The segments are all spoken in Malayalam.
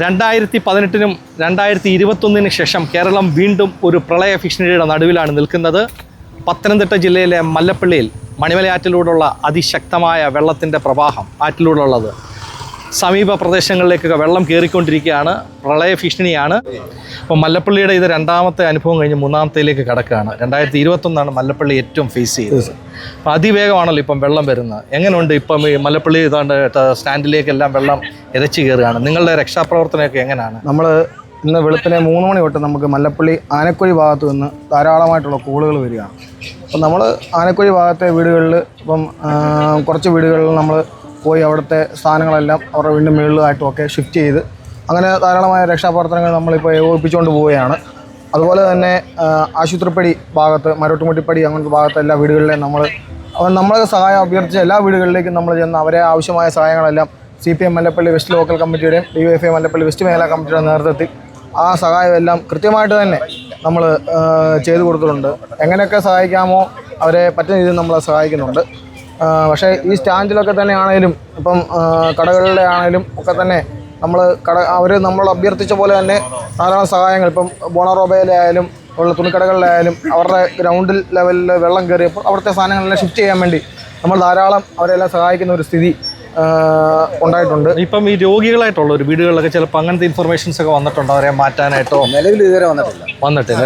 2018-നും 2021-നും ശേഷം കേരളം വീണ്ടും ഒരു പ്രളയ ഭീഷണിയുടെ നടുവിലാണ് നിൽക്കുന്നത്. പത്തനംതിട്ട ജില്ലയിലെ മല്ലപ്പള്ളിയിൽ മണിമലയാറ്റിലൂടെയുള്ള അതിശക്തമായ വെള്ളത്തിൻ്റെ പ്രവാഹം ആറ്റിലൂടെയുള്ളത് സമീപ പ്രദേശങ്ങളിലേക്കൊക്കെ വെള്ളം കയറിക്കൊണ്ടിരിക്കുകയാണ്. പ്രളയ ഭീഷണിയാണ്. അപ്പോൾ മല്ലപ്പള്ളിയുടെ ഇത് രണ്ടാമത്തെ അനുഭവം കഴിഞ്ഞ് മൂന്നാമത്തേലേക്ക് കിടക്കുകയാണ്. 2021 മല്ലപ്പള്ളി ഏറ്റവും ഫേസ് ചെയ്തത്. അപ്പോൾ അതിവേഗമാണല്ലോ ഇപ്പം വെള്ളം വരുന്നത്. എങ്ങനെയുണ്ട് ഇപ്പം ഈ മല്ലപ്പള്ളി ഇതാണ്ട് സ്റ്റാൻഡിലേക്കെല്ലാം വെള്ളം ഇരച്ചു കയറുകയാണ്. നിങ്ങളുടെ രക്ഷാപ്രവർത്തനമൊക്കെ എങ്ങനെയാണ്? നമ്മൾ ഇന്ന് വെളുപ്പിനെ 3 മണി തൊട്ട് നമുക്ക് മല്ലപ്പള്ളി ആനക്കുഴി ഭാഗത്ത് നിന്ന് ധാരാളമായിട്ടുള്ള കോളുകൾ വരികയാണ്. അപ്പം നമ്മൾ ആനക്കുഴി ഭാഗത്തെ വീടുകളിൽ ഇപ്പം കുറച്ച് വീടുകളിൽ നമ്മൾ പോയി അവിടുത്തെ സ്ഥാനങ്ങളെല്ലാം അവരുടെ വീണ്ടും മുകളിലായിട്ടും ഒക്കെ ഷിഫ്റ്റ് ചെയ്ത് അങ്ങനെ ധാരാളമായ രക്ഷാപ്രവർത്തനങ്ങൾ നമ്മളിപ്പോൾ ഏകോപിപ്പിച്ചുകൊണ്ട് പോവുകയാണ്. അതുപോലെ തന്നെ ആശുപത്രിപ്പടി ഭാഗത്ത് മരോട്ടുമുട്ടിപ്പടി അങ്ങനത്തെ ഭാഗത്ത് എല്ലാ വീടുകളിലെയും നമ്മളെ സഹായം അഭ്യർത്ഥിച്ച എല്ലാ വീടുകളിലേക്കും നമ്മൾ ചെന്ന് അവരെ ആവശ്യമായ സഹായങ്ങളെല്ലാം CPM മല്ലപ്പള്ളി വെസ്റ്റ് ലോക്കൽ കമ്മിറ്റിയുടെയും DYFI മല്ലപ്പള്ളി വെസ്റ്റ് മേഖലാ കമ്മിറ്റിയുടെ നേതൃത്വത്തിൽ ആ സഹായമെല്ലാം കൃത്യമായിട്ട് തന്നെ നമ്മൾ ചെയ്തു കൊടുത്തിട്ടുണ്ട്. എങ്ങനെയൊക്കെ സഹായിക്കാമോ അവരെ പറ്റുന്ന രീതിയിൽ നമ്മളെ സഹായിക്കുന്നുണ്ട്. പക്ഷേ ഈ സ്റ്റാൻഡിലൊക്കെ തന്നെ ആണെങ്കിലും ഇപ്പം കടകളിലെ ആണെങ്കിലും ഒക്കെ തന്നെ അവർ നമ്മൾ അഭ്യർത്ഥിച്ച പോലെ തന്നെ ധാരാളം സഹായങ്ങൾ ഇപ്പം ബോണറോബയിലായാലും ഉള്ള തുണിക്കടകളിലായാലും അവരുടെ ഗ്രൗണ്ടിൽ ലെവലിൽ വെള്ളം കയറിയപ്പോൾ അവിടുത്തെ സാധനങ്ങളെല്ലാം ഷിഫ്റ്റ് ചെയ്യാൻ വേണ്ടി നമ്മൾ ധാരാളം അവരെല്ലാം സഹായിക്കുന്ന ഒരു സ്ഥിതി ഉണ്ടായിട്ടുണ്ട്. ഇപ്പം ഈ രോഗികളായിട്ടുള്ള ഒരു വീടുകളിലൊക്കെ ചിലപ്പോൾ അങ്ങനത്തെ ഇൻഫർമേഷൻസ് ഒക്കെ വന്നിട്ടുണ്ടോ അവരെ മാറ്റാനായിട്ടോ? നിലവിൽ ഇതുവരെ വന്നിട്ടില്ല.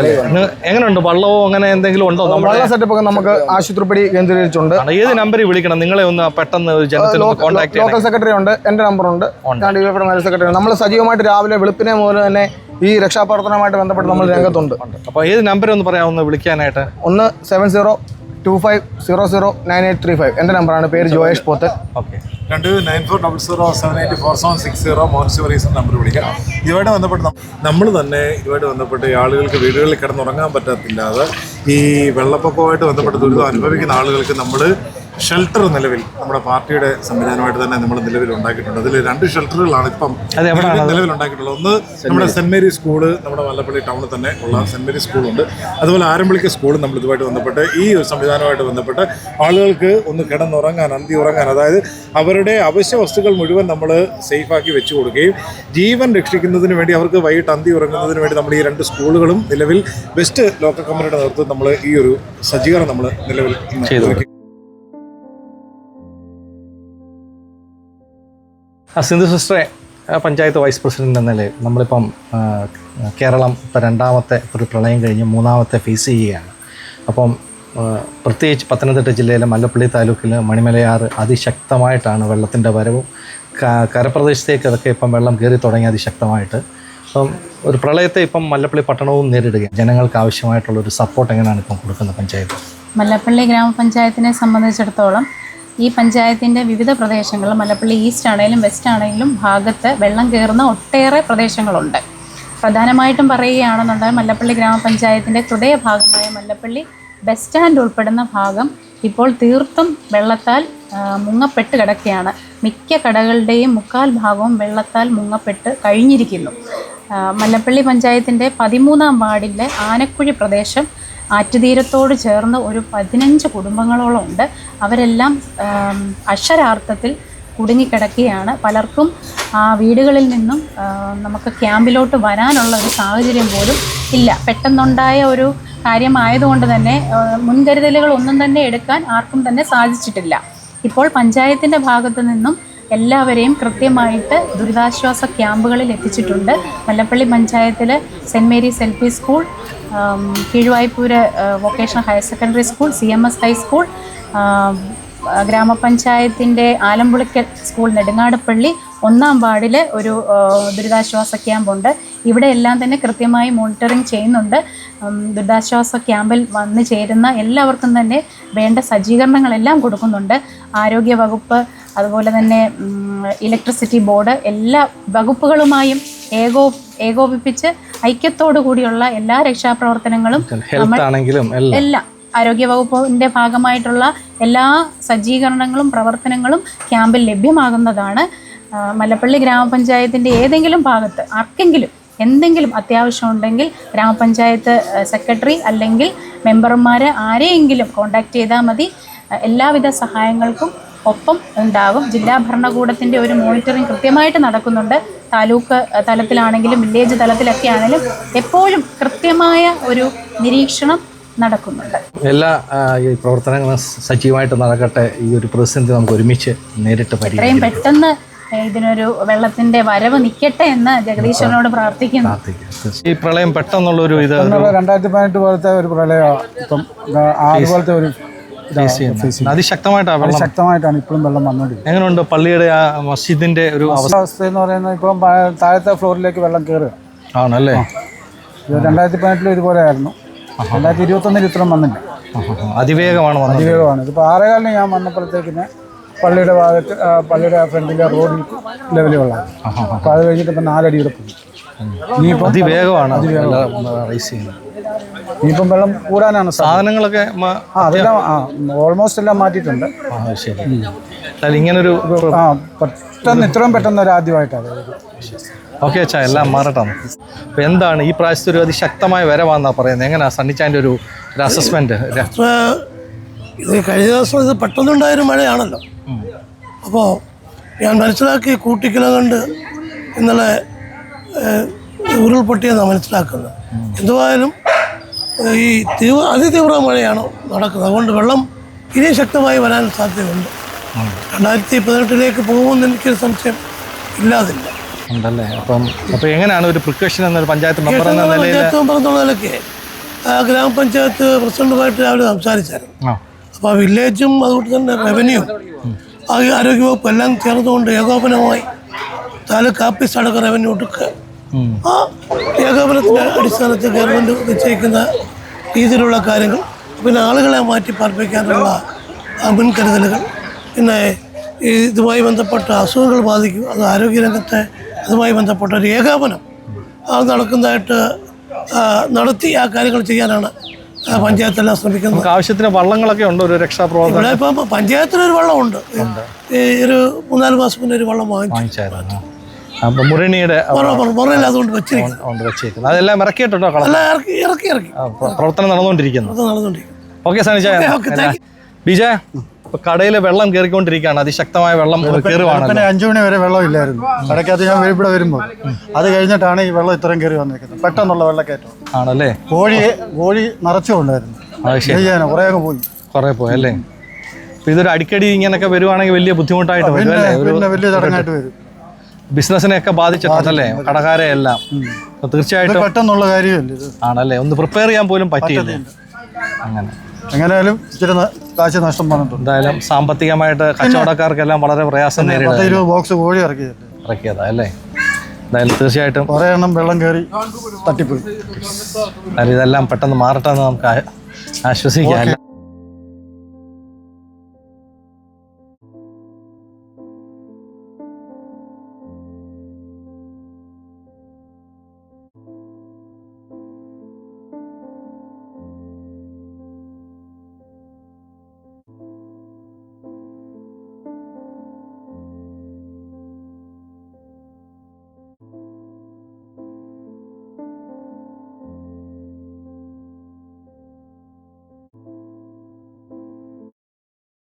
എങ്ങനെയുണ്ട്? വെള്ളമോ അങ്ങനെ എന്തെങ്കിലും ഉണ്ടോ? വെള്ള സെറ്റപ്പ് ഒക്കെ നമുക്ക് ആശുപത്രിപ്പടി കേന്ദ്രീകരിച്ചുണ്ട്. ഏത് നമ്പറിൽ വിളിക്കണം നിങ്ങളെ ഒന്ന് പെട്ടെന്ന് കോൺടാക്ട്? ലോക്കൽ സെക്രട്ടറി ഉണ്ട്, എൻ്റെ നമ്പറുണ്ട്, സെക്രട്ടറി. നമ്മൾ സജീവമായിട്ട് രാവിലെ വെളുപ്പിനെ മുതൽ തന്നെ ഈ രക്ഷാപ്രവർത്തനവുമായിട്ട് ബന്ധപ്പെട്ട് നമ്മൾ രംഗത്തുണ്ട്. അപ്പോൾ ഏത് നമ്പർ ഒന്ന് പറയാമോ വിളിക്കാനായിട്ട്? 70200983 എൻ്റെ നമ്പറാണ്. പേര് ജോയേഷ് പോത്തൻ. ഓക്കെ. 294007847760 മോൺസിവറീസ് നമ്പർ വിളിക്കാം. ഇതുമായിട്ട് ബന്ധപ്പെട്ട് ഇതുമായിട്ട് ബന്ധപ്പെട്ട് ആളുകൾക്ക് വീടുകളിൽ കിടന്നുറങ്ങാൻ പറ്റത്തില്ലാതെ ഈ വെള്ളപ്പൊക്കവുമായിട്ട് ബന്ധപ്പെട്ട് ദുരിതം അനുഭവിക്കുന്ന ആളുകൾക്ക് നമ്മൾ ഷെൽട്ടർ നിലവിൽ നമ്മുടെ പാർട്ടിയുടെ സംവിധാനമായിട്ട് തന്നെ നമ്മൾ നിലവിൽ ഉണ്ടാക്കിയിട്ടുണ്ട്. അതിൽ 2 ഷെൽട്ടറുകളാണ് ഇപ്പം നിലവിൽ ഉണ്ടാക്കിയിട്ടുള്ളത്. ഒന്ന് നമ്മുടെ സെൻറ് മേരി സ്കൂള്, നമ്മുടെ മല്ലപ്പള്ളി ടൗണിൽ തന്നെ ഉള്ള സെൻറ് മേരി സ്കൂളുണ്ട്. അതുപോലെ ആരംഭിളിക്ക സ്കൂളും നമ്മൾ ഇതുമായിട്ട് ബന്ധപ്പെട്ട് ഈ ഒരു സംവിധാനമായിട്ട് ബന്ധപ്പെട്ട് ആളുകൾക്ക് ഒന്ന് കിടന്നുറങ്ങാൻ, അന്തി ഉറങ്ങാൻ, അതായത് അവരുടെ അവശ്യ വസ്തുക്കൾ മുഴുവൻ നമ്മൾ സേഫാക്കി വെച്ചു കൊടുക്കുകയും ജീവൻ രക്ഷിക്കുന്നതിന് വേണ്ടി അവർക്ക് വൈകിട്ട് അന്തി ഉറങ്ങുന്നതിന് വേണ്ടി നമ്മൾ ഈ 2 സ്കൂളുകളും നിലവിൽ വെസ്റ്റ് ലോക്കൽ കമ്മിറ്റിയുടെ നേതൃത്വത്തിൽ നമ്മൾ ഈ ഒരു സജ്ജീകരണം നമ്മൾ നിലവിൽ ചെയ്തു. സിന്ധു സിസ്റ്ററെ, പഞ്ചായത്ത് വൈസ് പ്രസിഡന്റ് എന്ന നിലയിൽ നമ്മളിപ്പം കേരളം ഇപ്പം രണ്ടാമത്തെ ഒരു പ്രളയം കഴിഞ്ഞ് മൂന്നാമത്തെ ഫേസ് ചെയ്യുകയാണ്. അപ്പം പ്രത്യേകിച്ച് പത്തനംതിട്ട ജില്ലയിലെ മല്ലപ്പള്ളി താലൂക്കിൽ മണിമലയാറ് അതിശക്തമായിട്ടാണ് വെള്ളത്തിൻ്റെ വരവും കരപ്രദേശത്തേക്ക് അതൊക്കെ ഇപ്പം വെള്ളം കയറി തുടങ്ങി അതിശക്തമായിട്ട്. അപ്പം ഒരു പ്രളയത്തെ ഇപ്പം മല്ലപ്പള്ളി പട്ടണവും നേരിടുകയാണ്. ജനങ്ങൾക്ക് ആവശ്യമായിട്ടുള്ളൊരു സപ്പോർട്ട് എങ്ങനെയാണ് ഇപ്പം കൊടുക്കുന്നത് പഞ്ചായത്ത്? മല്ലപ്പള്ളി ഗ്രാമപഞ്ചായത്തിനെ സംബന്ധിച്ചിടത്തോളം ഈ പഞ്ചായത്തിൻ്റെ വിവിധ പ്രദേശങ്ങൾ, മല്ലപ്പള്ളി ഈസ്റ്റ് ആണെങ്കിലും വെസ്റ്റ് ആണെങ്കിലും ഭാഗത്ത് വെള്ളം കയറുന്ന ഒട്ടേറെ പ്രദേശങ്ങളുണ്ട്. പ്രധാനമായിട്ടും പറയുകയാണെന്നുണ്ടെങ്കിൽ മല്ലപ്പള്ളി ഗ്രാമപഞ്ചായത്തിൻ്റെ ഹൃദയഭാഗമായ മല്ലപ്പള്ളി ബസ് സ്റ്റാൻഡ് ഉൾപ്പെടുന്ന ഭാഗം ഇപ്പോൾ തീർത്തും വെള്ളത്താൽ മുങ്ങപ്പെട്ട് കിടക്കുകയാണ്. മിക്ക കടകളുടെയും 3/4 ഭാഗവും വെള്ളത്താൽ മുങ്ങപ്പെട്ട് കഴിഞ്ഞിരിക്കുന്നു. മല്ലപ്പള്ളി പഞ്ചായത്തിൻ്റെ 13-ാം വാർഡിലെ ആനക്കുഴി പ്രദേശം ആറ്റുതീരത്തോട് ചേർന്ന് ഒരു 15 കുടുംബങ്ങളോളം ഉണ്ട്. അവരെല്ലാം അക്ഷരാർത്ഥത്തിൽ കുടുങ്ങിക്കിടക്കുകയാണ്. പലർക്കും ആ വീടുകളിൽ നിന്നും നമുക്ക് ക്യാമ്പിലോട്ട് വരാനുള്ള ഒരു സാഹചര്യം പോലും ഇല്ല. പെട്ടെന്നുണ്ടായ ഒരു കാര്യമായതുകൊണ്ട് തന്നെ മുൻകരുതലുകളൊന്നും തന്നെ എടുക്കാൻ ആർക്കും തന്നെ സാധിച്ചിട്ടില്ല. ഇപ്പോൾ പഞ്ചായത്തിൻ്റെ ഭാഗത്തു നിന്നും എല്ലാവരെയും കൃത്യമായിട്ട് ദുരിതാശ്വാസ ക്യാമ്പുകളിൽ എത്തിച്ചിട്ടുണ്ട്. മല്ലപ്പള്ളി പഞ്ചായത്തിൽ Saint Mary's LP school, Keezhuvaipur vocational higher secondary school, CMS high school, ഗ്രാമപഞ്ചായത്തിൻ്റെ ആലമ്പുളിക്കൽ സ്കൂൾ, നെടുങ്ങാടപ്പള്ളി 1-ാം വാർഡിൽ ഒരു ദുരിതാശ്വാസ ക്യാമ്പുണ്ട്. ഇവിടെ എല്ലാം തന്നെ കൃത്യമായി മോണിറ്ററിങ് ചെയ്യുന്നുണ്ട്. ദുരിതാശ്വാസ ക്യാമ്പിൽ വന്നു ചേരുന്ന എല്ലാവർക്കും തന്നെ വേണ്ട സജ്ജീകരണങ്ങളെല്ലാം കൊടുക്കുന്നുണ്ട്. ആരോഗ്യവകുപ്പ്, അതുപോലെ തന്നെ ഇലക്ട്രിസിറ്റി ബോർഡ്, എല്ലാ വകുപ്പുകളുമായും ഏകോപിപ്പിച്ച് ഐക്യത്തോടു കൂടിയുള്ള എല്ലാ രക്ഷാപ്രവർത്തനങ്ങളും എല്ലാം ആരോഗ്യവകുപ്പിൻ്റെ ഭാഗമായിട്ടുള്ള എല്ലാ സജ്ജീകരണങ്ങളും പ്രവർത്തനങ്ങളും ക്യാമ്പിൽ ലഭ്യമാകുന്നതാണ്. മല്ലപ്പള്ളി ഗ്രാമപഞ്ചായത്തിൻ്റെ ഏതെങ്കിലും ഭാഗത്ത് ആർക്കെങ്കിലും എന്തെങ്കിലും അത്യാവശ്യമുണ്ടെങ്കിൽ ഗ്രാമപഞ്ചായത്ത് സെക്രട്ടറി അല്ലെങ്കിൽ മെമ്പർമാർ ആരെയെങ്കിലും കോൺടാക്റ്റ് ചെയ്താൽ മതി. എല്ലാവിധ സഹായങ്ങൾക്കും ഒപ്പം ഉണ്ടാകും. ജില്ലാ ഭരണകൂടത്തിൻ്റെ ഒരു മോണിറ്ററിംഗ് കൃത്യമായിട്ട് നടക്കുന്നുണ്ട്. താലൂക്ക് തലത്തിലാണെങ്കിലും വില്ലേജ് തലത്തിലൊക്കെ ആണെങ്കിലും എപ്പോഴും കൃത്യമായ ഒരു നിരീക്ഷണം നടക്കുന്നുണ്ട്. എല്ലാ ഈ പ്രവർത്തനങ്ങളും സജീവമായിട്ട് നടക്കട്ടെ. ഈ ഒരു പ്രതിസന്ധി നമുക്ക് ഒരുമിച്ച് നേരിട്ട് എത്രയും പെട്ടെന്ന് ഇതിനൊരു വെള്ളത്തിന്റെ വരവ് നിൽക്കട്ടെ എന്ന് ജഗദീശ്വരനോട് പ്രാർത്ഥിക്കുന്നു. ഈ പ്രളയം പെട്ടെന്നുള്ളൊരു ഇത് 2018 പോലത്തെ ഒരു പ്രളയമാണ് ഇപ്പം അതുപോലത്തെ ഒരു അതിശക്തമായിട്ടാണ് വെള്ളം ശക്തമായിട്ടാണ് ഇപ്പോഴും വെള്ളം വന്നുകൊണ്ടിരിക്കുന്നത്. എങ്ങനെയുണ്ട് പള്ളിയുടെ ആ മസ്ജിദിന്റെ ഒരു അവസ്ഥ എന്ന് പറയുന്നത് ഇപ്പം താഴത്തെ ഫ്ലോറിലേക്ക് വെള്ളം കയറുക ആണല്ലേ. 2018 ഇതുപോലെ ആയിരുന്നു. 2021 ഇത്രയും വന്നില്ല. അതിവേഗമാണ് വന്നത്. അതിവേഗമാണ്. ഇതിപ്പോൾ 6:15 ഞാൻ വന്നപ്പോഴത്തേക്കിന് പള്ളിയുടെ ഭാഗത്ത് പള്ളിയുടെ ഫ്രണ്ടിലെ റോഡിൽ ലെവലിൽ വെള്ളം. അപ്പോൾ അത് കഴിഞ്ഞിട്ട് ഇപ്പം 4 അടി കൂടെ പോയി. ഇനിയിപ്പം അതിവേഗമാണ് ഇനിയിപ്പം വെള്ളം കൂടാനാണ് സാധനങ്ങളൊക്കെ അതെല്ലാം ഓൾമോസ്റ്റ് എല്ലാം മാറ്റിയിട്ടുണ്ട്. ശരി. ഇങ്ങനൊരു പെട്ടെന്ന് ഇത്രയും പെട്ടെന്ന് ഒരു ആദ്യമായിട്ടാണ്. ഓക്കെ അച്ഛാ, എല്ലാം മാറട്ടെ. അപ്പോൾ എന്താണ് ഈ പ്രാവശ്യത്തെ ഒരു അതിശക്തമായ വരവാന്നാണ് പറയുന്നത്? എങ്ങനെയാണ് സണ്ണിച്ചാൻ്റെ ഒരു അസസ്മെൻറ്റ്? ഇത് കഴിഞ്ഞ ദിവസം ഇത് പെട്ടെന്നുണ്ടായൊരു മഴയാണല്ലോ. അപ്പോൾ ഞാൻ മനസ്സിലാക്കി കൂട്ടിക്കില കൊണ്ട് ഇന്നലെ ഉരുൾപൊട്ടിയെന്നാണ് മനസ്സിലാക്കുന്നത്. എന്തുവായാലും ഈ അതിതീവ്ര മഴയാണ് നടക്കുന്നത്. അതുകൊണ്ട് വെള്ളം ഇനിയും ശക്തമായി വരാൻ സാധ്യതയുണ്ട്. 2018 പോകുമെന്ന് എനിക്കൊരു സംശയം ഇല്ലാതില്ല. ഉണ്ടല്ലേ. അപ്പോൾ എങ്ങനെയാണ് ഒരു പ്രിക്കോഷൻ എന്നൊരു പഞ്ചായത്ത് മെമ്പർ എന്ന നിലയ്ക്ക് ഗ്രാമപഞ്ചായത്ത് പ്രസിഡന്റുമായിട്ട് രാവിലെ സംസാരിച്ചായിരുന്നു. അപ്പോൾ വില്ലേജും അതുകൊണ്ട് തന്നെ റവന്യൂ ആരോഗ്യവകുപ്പ് എല്ലാം ചേർന്നുകൊണ്ട് ഏകോപനമായി താലൂക്ക് ആഫീസ് അടക്കം റവന്യൂ ഒടുക്കുക. ആ ഏകോപനത്തിൻ്റെ അടിസ്ഥാനത്തിൽ ഗവൺമെൻറ് നിശ്ചയിക്കുന്ന രീതിയിലുള്ള കാര്യങ്ങൾ, പിന്നെ ആളുകളെ മാറ്റി പാർപ്പിക്കാനുള്ള മുൻകരുതലുകൾ, പിന്നെ ഇതുമായി ബന്ധപ്പെട്ട അസുഖങ്ങൾ ബാധിക്കും, അത് ആരോഗ്യരംഗത്തെ അതുമായി ബന്ധപ്പെട്ട ഒരു ഏകോപനം അത് നടക്കുന്നതായിട്ട് നടത്തി ആ കാര്യങ്ങൾ ചെയ്യാനാണ് പഞ്ചായത്തെല്ലാം ശ്രമിക്കുന്നത്. ആവശ്യത്തിന് വള്ളങ്ങളൊക്കെ ഉണ്ട്. ഒരു രക്ഷാപ്രവർത്തനം ഇവിടെ ഇപ്പം പഞ്ചായത്തിനൊരു വള്ളമുണ്ട്. ഈ ഒരു 3-4 മാസം മുന്നേ ഒരു വള്ളം വാങ്ങിച്ചായിരുന്നു. മുരണിയുടെ അതുകൊണ്ട് വെച്ചിരിക്കുന്നത് അതെല്ലാം ഇറക്കിയിട്ടുണ്ടോ? ഇറക്കി പ്രവർത്തനം നടന്നുകൊണ്ടിരിക്കുന്നു. ഓക്കെ സനിച്ച. ബിജയ, ഇപ്പൊ കടയിൽ വെള്ളം കയറിക്കൊണ്ടിരിക്കുകയാണ്. അതിശക്തമായ വെള്ളം കയറുവാണ്. 5 മണി വരെ വെള്ളം ഇല്ലായിരുന്നു. ഇടയ്ക്കകത്ത് ഞാൻ ഇവിടെ വരുമ്പോൾ അത് കഴിഞ്ഞിട്ടാണ് ഈ വെള്ളം ഇത്രയും കയറി വന്നിരിക്കുന്നത്. പെട്ടെന്നുള്ള വെള്ളക്കയറ്റം ആണല്ലേ. കോഴി നിറച്ചുകൊണ്ടായിരുന്നു. കുറെ പോയി അല്ലേ. അപ്പൊ ഇതൊരു അടിക്കടി ഇങ്ങനൊക്കെ വരുവാണെങ്കിൽ വലിയ ബുദ്ധിമുട്ടായിട്ട് വരും അല്ലേ. വലിയ ചടങ്ങായിട്ട് വരും. ബിസിനസ്സിനെയൊക്കെ ബാധിച്ചിട്ടുണ്ടല്ലേ, കടക്കാരെ എല്ലാം. തീർച്ചയായിട്ടും പെട്ടെന്നുള്ള കാര്യമല്ലേ ഇത്. ആണല്ലേ. ഒന്ന് പ്രിപ്പയർ ചെയ്യാൻ പോലും പറ്റിയില്ല. അങ്ങനെ എങ്ങനെയാലും ഇച്ചിരി കാശ് നഷ്ടം വന്നിട്ടുണ്ട്. എന്തായാലും സാമ്പത്തികമായിട്ട് കച്ചവടക്കാർക്കെല്ലാം വളരെ പ്രയാസം നേരിടും. 20 ബോക്സ് കോഴി ഇറക്കിയതാ അല്ലേ. എന്തായാലും തീർച്ചയായിട്ടും കുറേ എണ്ണം വെള്ളം കയറി തട്ടിപ്പോയി. ഇതെല്ലാം പെട്ടെന്ന് മാറട്ടെ എന്ന് നമുക്ക് ആശ്വസിക്കാം.